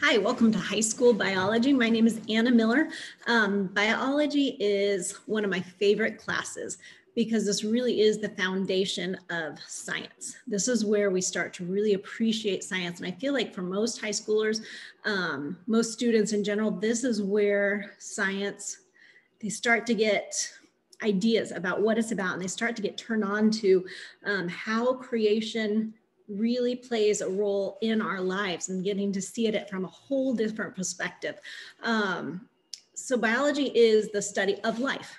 Hi, welcome to high school biology. My name is Anna Miller. Biology is one of my favorite classes because this really is the foundation of science. This is where we start to really appreciate science. And I feel like for most high schoolers, most students in general, this is where science, they start to get ideas about what it's about, and they start to get turned on to how creation really plays a role in our lives and getting to see it from a whole different perspective. So biology is the study of life.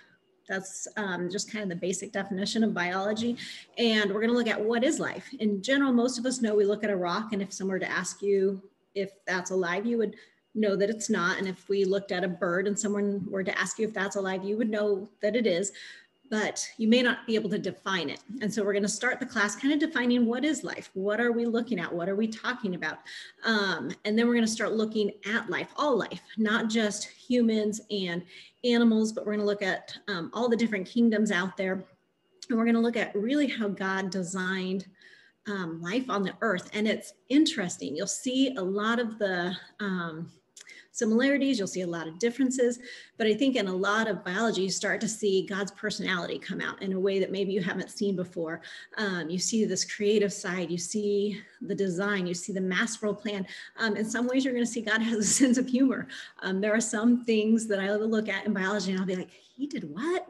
That's just kind of the basic definition of biology. And we're going to look at what is life. In general, most of us know we look at a rock, and if someone were to ask you if that's alive, you would know that it's not. And if we looked at a bird and someone were to ask you if that's alive, you would know that it is, but you may not be able to define it. And so we're going to start the class kind of defining what is life, what are we looking at, what are we talking about? And then we're going to start looking at life, all life, not just humans and animals, but we're going to look at all the different kingdoms out there. And we're going to look at really how God designed life on the earth. And it's interesting. You'll see a lot of the similarities, you'll see a lot of differences, but I think in a lot of biology, you start to see God's personality come out in a way that maybe you haven't seen before. You see this creative side, you see the design, you see the masterful plan. In some ways, you're going to see God has a sense of humor. There are some things that I look at in biology and I'll be like, he did what?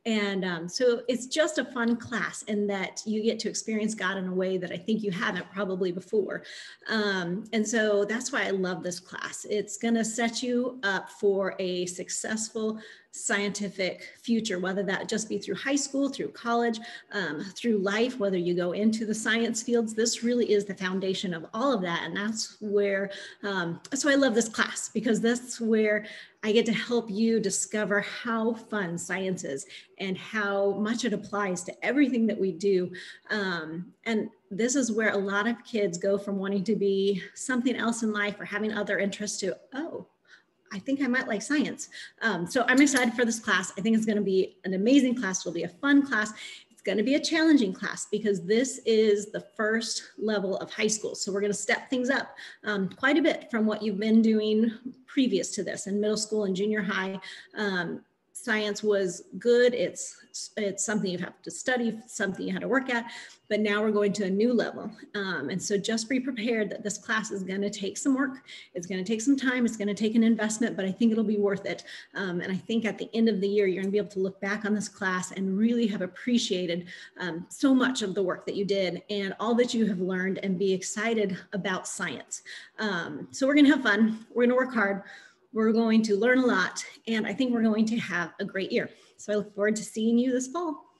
And so it's just a fun class in that you get to experience God in a way that I think you haven't probably before. And so that's why I love this class. It's going to set you up for a successful scientific future, whether that just be through high school, through college, through life, whether you go into the science fields. This really is the foundation of all of that. And that's where, that's why I love this class, because that's where I get to help you discover how fun science is and how much it applies to everything that we do. And this is where a lot of kids go from wanting to be something else in life or having other interests to, oh, I think I might like science. So I'm excited for this class. I think it's going to be an amazing class. It'll be a fun class. It's going to be a challenging class because this is the first level of high school. So we're going to step things up quite a bit from what you've been doing previous to this in middle school and junior high. Science was good. It's something you have to study, something you had to work at, but now we're going to a new level. And so just be prepared that this class is going to take some work. It's going to take some time. It's going to take an investment, but I think it'll be worth it. And I think at the end of the year, you're going to be able to look back on this class and really have appreciated so much of the work that you did and all that you have learned and be excited about science. So we're going to have fun. We're going to work hard. We're going to learn a lot, and I think we're going to have a great year. So I look forward to seeing you this fall.